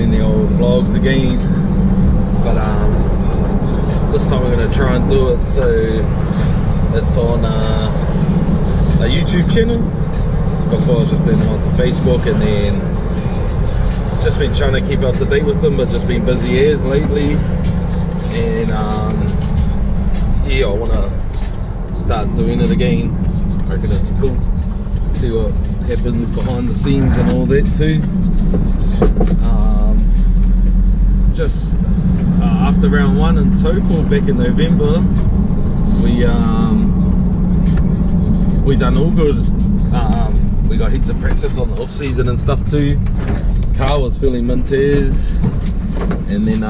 doing the old vlogs again, but this time we're going to try and do it so it's on a YouTube channel. Before I was just doing it on Facebook, and then just been trying to keep up to date with them, but just been busy as lately. And yeah, I want to start doing it again. I reckon it's cool. See what happens behind the scenes and all that too. Just after round 1 in Taupo back in November, we done all good. We got heaps of practice on the off season and stuff too. Car was feeling mintes, and then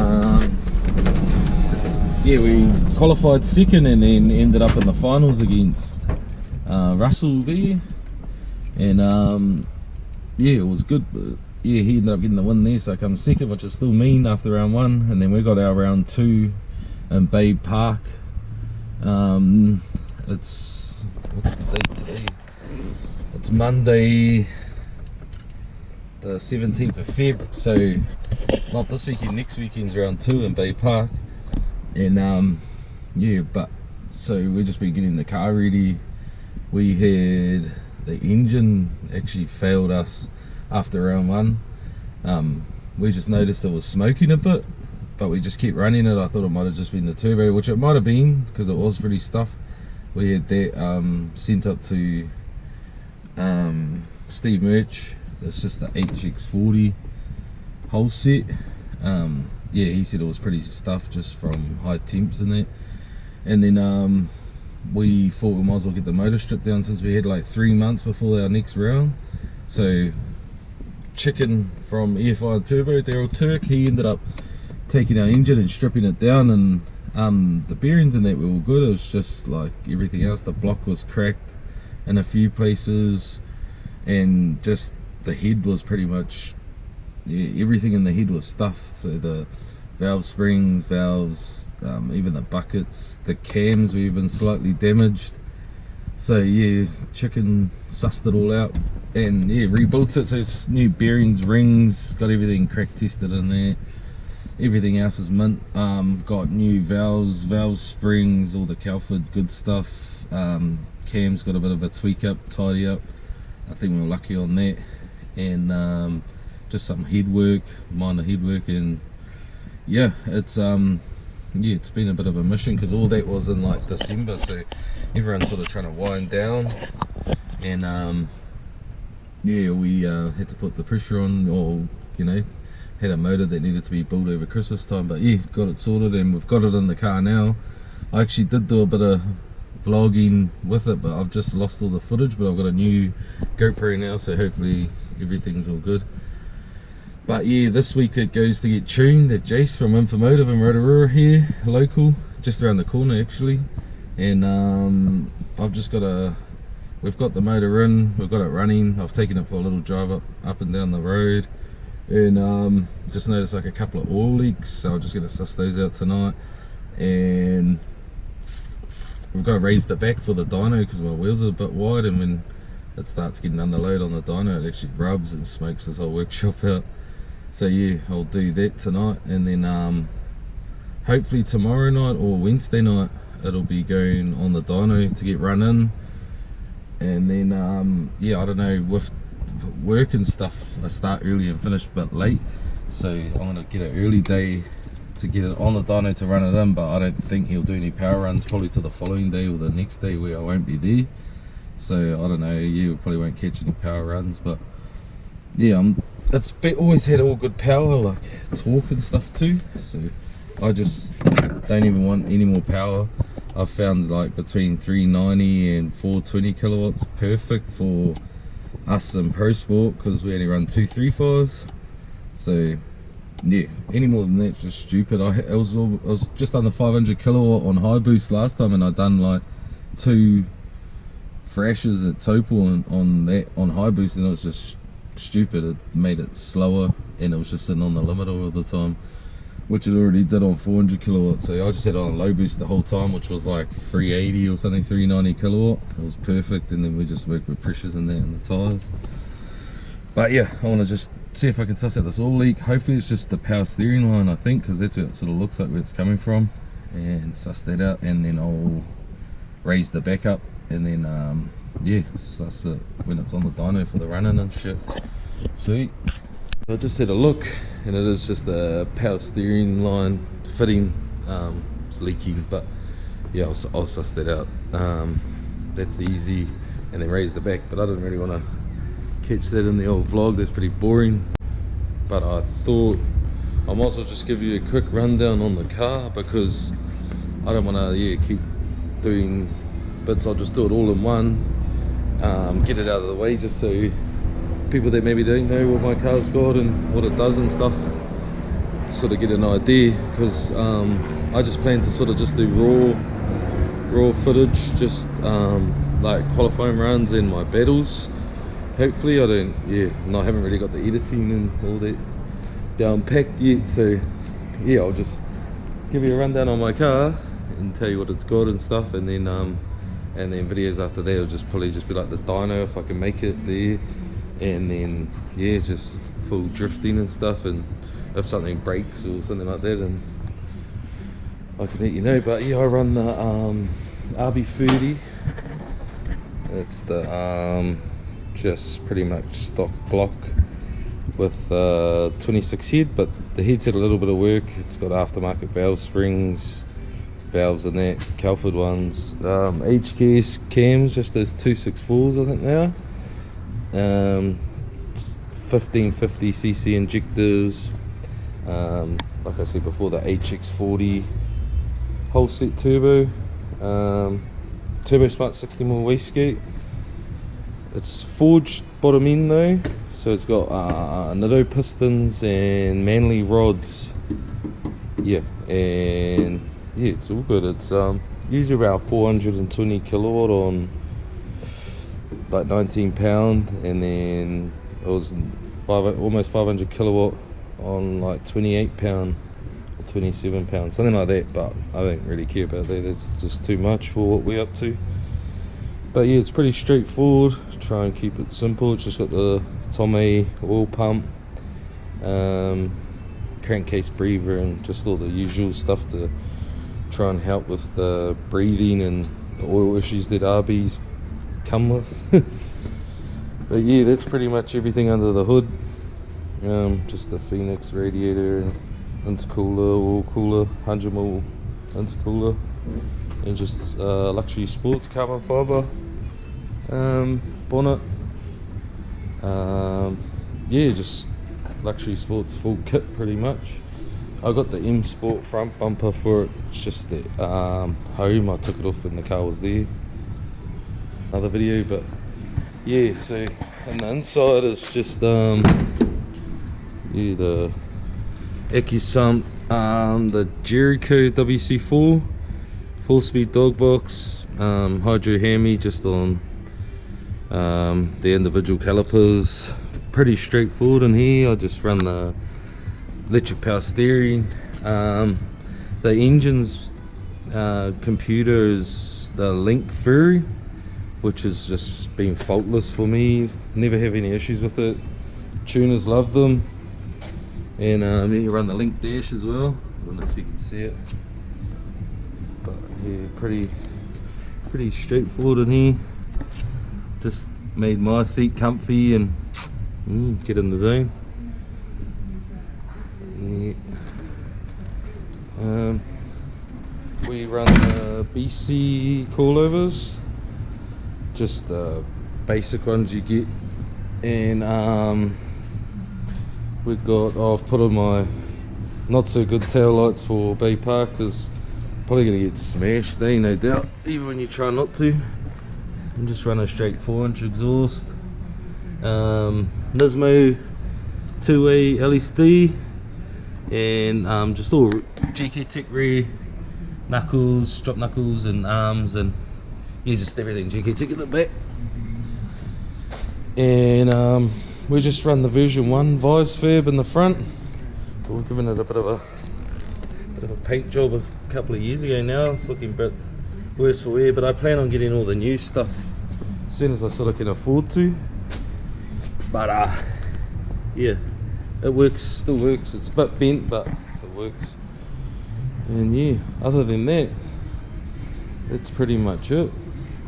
yeah, we qualified second and then ended up in the finals against Russell there, and yeah, it was good. But yeah, he ended up getting the win there, so I come second, which is still mean after round 1. And then we got our round 2 in Bay Park. It's, what's the date today? It's Monday the 17th of Feb, so not this weekend, next weekend's round 2 in Bay Park. And yeah, but so we've just been getting the car ready. We had the engine actually failed us after round 1. We just noticed it was smoking a bit, but we just kept running it. I thought it might have just been the turbo, which it might have been because it was pretty stuffed. We had that sent up to Steve Murch. It's just the HX40 whole set. Yeah, he said it was pretty stuffed just from high temps and that. And then we thought we might as well get the motor stripped down, since we had like 3 months before our next round. So Chicken from EFI Turbo, Daryl Turk, he ended up taking our engine and stripping it down, and the bearings and that were all good. It was just like everything else, the block was cracked in a few places, and just the head was pretty much, yeah, everything in the head was stuffed. So the valve springs, valves, even the buckets, the cams were even slightly damaged. So yeah, Chicken sussed it all out and yeah, rebuilt it. So it's new bearings, rings, got everything crack tested in there. Everything else is mint. Got new valves, springs, all the Calford good stuff. Cam's got a bit of a tweak up, tidy up. I think we were lucky on that. And just some headwork, minor headwork, and yeah, it's yeah, it's been a bit of a mission because all that was in like December, so everyone's sort of trying to wind down. And yeah, we had to put the pressure on, or you know, had a motor that needed to be built over Christmas time, but yeah, got it sorted and we've got it in the car now. I actually did do a bit of vlogging with it, but I've just lost all the footage, but I've got a new GoPro now, so hopefully everything's all good. But yeah, this week it goes to get tuned at Jace from Infomotive in Rotorua here, local, just around the corner actually. And I've just got we've got the motor in, we've got it running. I've taken it for a little drive up and down the road, and just noticed like a couple of oil leaks, so I'm just going to suss those out tonight. And we've got to raise the back for the dyno because my wheels are a bit wide, and when it starts getting under load on the dyno, it actually rubs and smokes this whole workshop out. So yeah, I'll do that tonight, and then hopefully tomorrow night or Wednesday night it'll be going on the dyno to get run in. And then yeah, I don't know, with work and stuff I start early and finish a bit late, so I'm gonna get an early day to get it on the dyno to run it in, but I don't think he'll do any power runs probably till the following day or the next day where I won't be there. So I don't know, yeah, we probably won't catch any power runs, but yeah, it's always had all good power, like torque and stuff too, so I just don't even want any more power. I've found like between 390 and 420 kilowatts perfect for us in Pro Sport, because we only run 235s. So yeah, any more than that's just stupid. I was just under 500 kilowatt on high boost last time, and I done like 2 freshes at Taupo on high boost, and it was just stupid. It made it slower, and it was just sitting on the limiter all the time, which it already did on 400 kilowatts. So I just had it on low boost the whole time, which was like 380 or something, 390 kilowatt. It was perfect, and then we just worked with pressures in that and the tyres. But yeah, I want to just see if I can suss out this oil leak. Hopefully it's just the power steering line, I think, because that's where it sort of looks like where it's coming from, and suss that out, and then I'll raise the back up, and then yeah, suss it when it's on the dyno for the running and shit. Sweet. I just had a look, and it is just the power steering line fitting. It's leaking, but yeah, I'll suss that out. That's easy, and then raise the back, but I didn't really want to catch that in the old vlog. That's pretty boring, but I thought I might as well just give you a quick rundown on the car, because I don't want to keep doing bits. I'll just do it all in one, get it out of the way, just so people that maybe don't know what my car's got and what it does and stuff sort of get an idea, because I just plan to sort of just do raw footage, just like qualifying runs and my battles. Hopefully I haven't really got the editing and all that down packed yet, so yeah, I'll just give you a rundown on my car and tell you what it's got and stuff, and then videos after that will just probably just be like the dyno if I can make it there, and then yeah, just full drifting and stuff, and if something breaks or something like that, and I can let you know. But yeah, I run the RB30. It's the just pretty much stock block with 26 head, but the head's had a little bit of work. It's got aftermarket valve springs, valves in that, Calford ones, HKS cams, just those 264s I think they are, 1550cc injectors, like I said before, the HX40 whole set turbo, turbo smart 60mm wastegate. It's forged bottom end though, so it's got Nitto pistons and Manly rods, yeah, and yeah, it's all good. It's usually about 420 kilowatt on like 19 pound, and then it was almost 500 kilowatt on like 28 pound or 27 pound, something like that, but I don't really care about that. That's just too much for what we're up to. But yeah, it's pretty straightforward. Try and keep it simple. It's just got the Tommy oil pump, crankcase breather, and just all the usual stuff to try and help with the breathing and the oil issues that RBs come with. But yeah, that's pretty much everything under the hood. Just the Phoenix radiator and intercooler, oil cooler, 100mm intercooler, and just luxury sports carbon fiber bonnet. Yeah, just luxury sports full kit pretty much. I got the M Sport front bumper for it. It's just that home, I took it off when the car was there. Another video, but yeah, so on the inside is just yeah, the EcuSump, the Jericho WC4 4-speed dog box, hydro hammy just on the individual calipers. Pretty straightforward in here. I just run the electric power steering. The engine's computer is the Link Fury, which has just been faultless for me. Never have any issues with it. Tuners love them. And you run the Link dash as well. I don't know if you can see it, but yeah, pretty straightforward in here. Just made my seat comfy and get in the zone. Yeah. We run the BC coilovers, just the basic ones you get, and we've got, I've put on my not so good tail lights for Bay Park, because probably going to get smashed, they no doubt, even when you try not to. And just run a straight 4-inch exhaust, Nismo 2A LSD, and just all GK Tech rear knuckles, drop knuckles and arms, and yeah, just everything GK Tech at the back. And we just run the version 1 Vise fab in the front, but we're giving it a bit of a paint job a couple of years ago now. It's looking a bit worse for wear, but I plan on getting all the new stuff as soon as I sort of can afford to. But yeah, it works, still works. It's a bit bent, but it works. And yeah, other than that, that's pretty much it.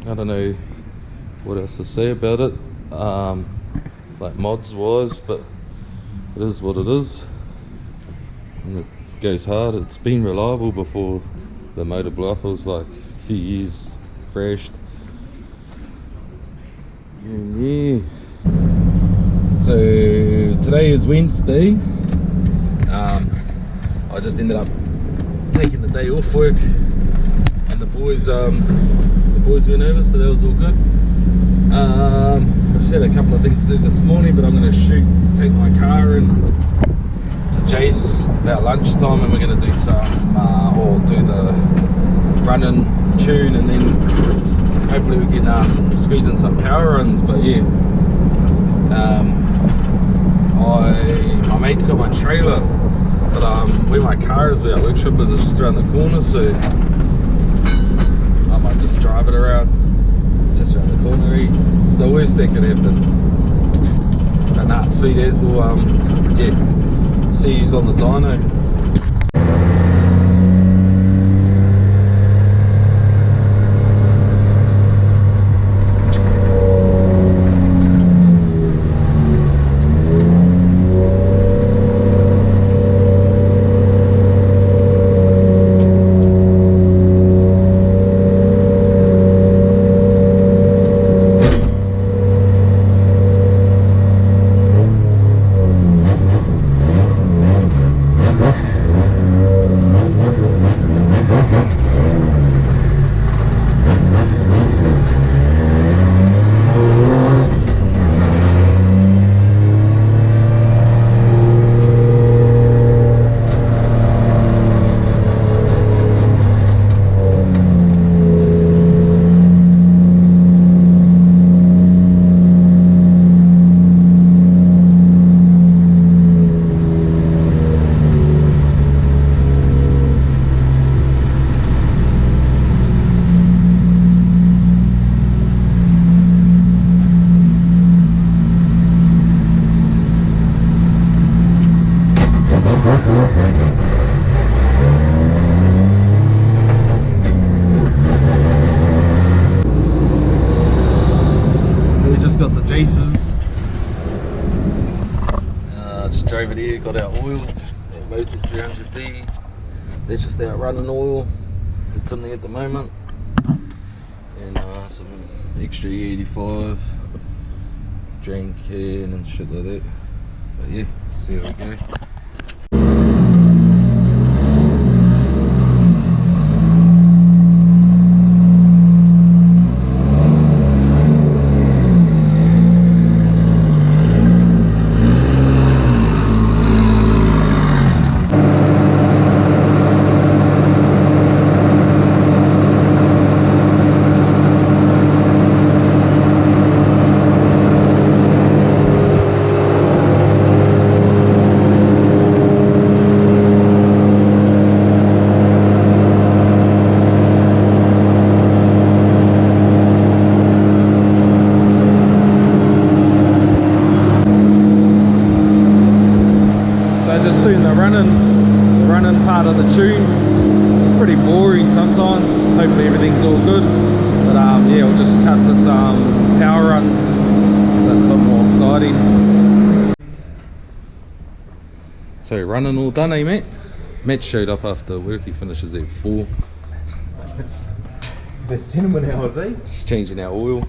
I don't know what else to say about it, like mods wise, but it is what it is. And it goes hard. It's been reliable before the motor blew up. It was like a few years freshed. And yeah. So today is Wednesday. I just ended up taking the day off work, and the boys went over, so that was all good. I just had a couple of things to do this morning, but I'm going to take my car in to Jace about lunchtime, and we're going to do some, or do the run-in tune, and then hopefully we can squeeze in some power runs. But yeah, my mate's got my trailer, but where my car is, where our workshop is, it's just around the corner, so I might just drive it around. It's just around the corner. It's the worst that could happen. But nah, sweet as. We'll yeah, see you on the dyno. Got to Jace's. Just drove it here, got our oil, our Motor 300D. That's just our running oil that's in there at the moment, and some extra E85 drain can and shit like that. But yeah, see how we go. Just doing the running part of the tune. It's pretty boring sometimes. Hopefully everything's all good. But yeah, we'll just cut to some power runs, so it's a bit more exciting. So running all done, eh, mate? Matt showed up after work. He finishes at 4. The gentleman hours, eh? Just changing our oil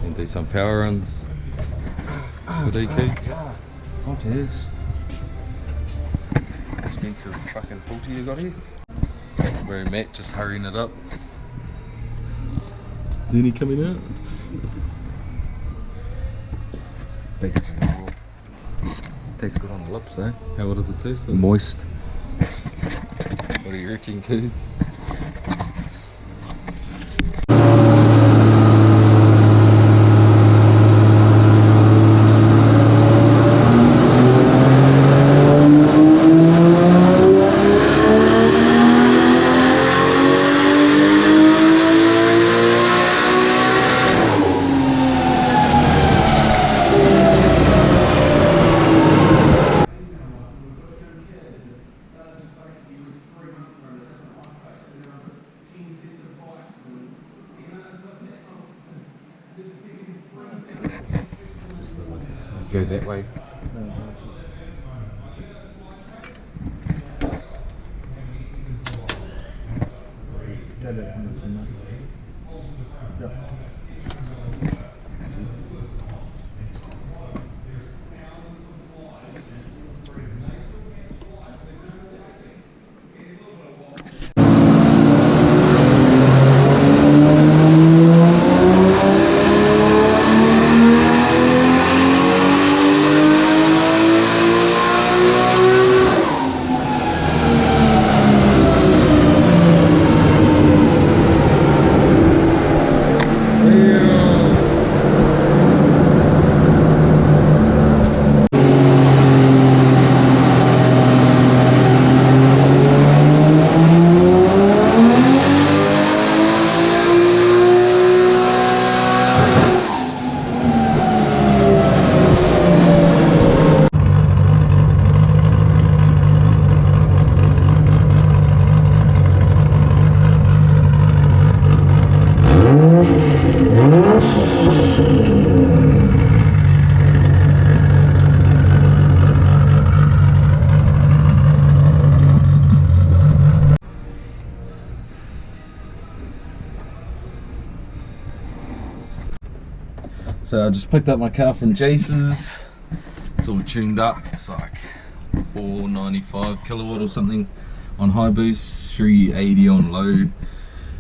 and do some power runs. Good, eh, kids? What is expensive fucking 40 you got here? Bro, Matt just hurrying it up. Is any coming out? Basically raw. Tastes good on the lips, eh? How does it taste? Moist. What do you reckon, kids? that way. So I just picked up my car from Jace's. It's all tuned up. It's like 495 kilowatt or something on high boost, 380 on low.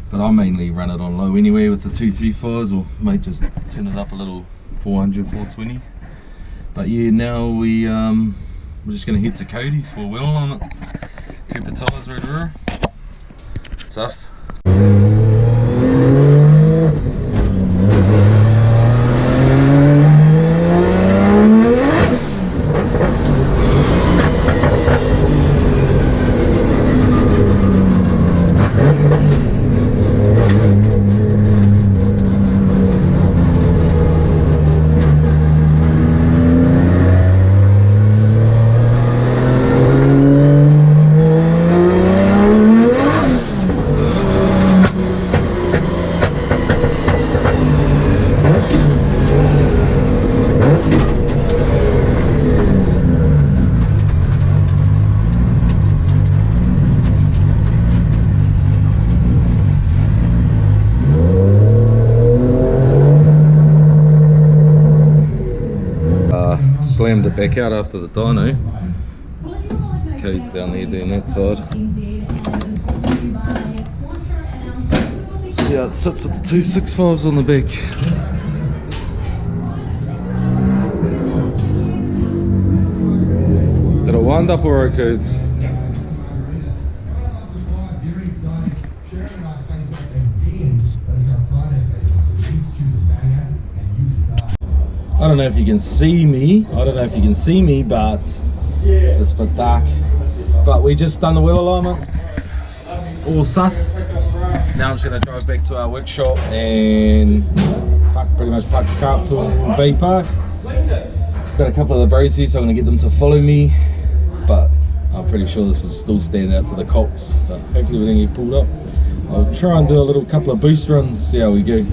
But I mainly run it on low anyway with the 235s, or might just turn it up a little 400, 420. But yeah, now we're just gonna head to Cody's for a wheel on it. Keep the tyres right there. It's us. Slammed it back out after the dyno. Code's down there doing that side. See how it sits with the 265s on the back. Did it wind up alright, Codes? I don't know if you can see me. But it's a bit dark. But we just done the wheel alignment, all sussed. Now I'm just going to drive back to our workshop and pretty much park the car up to Bay Park. Got a couple of the bros here, so I'm going to get them to follow me. But I'm pretty sure this will still stand out to the cops. But hopefully everything get pulled up. I'll try and do a couple of boost runs, see how we go.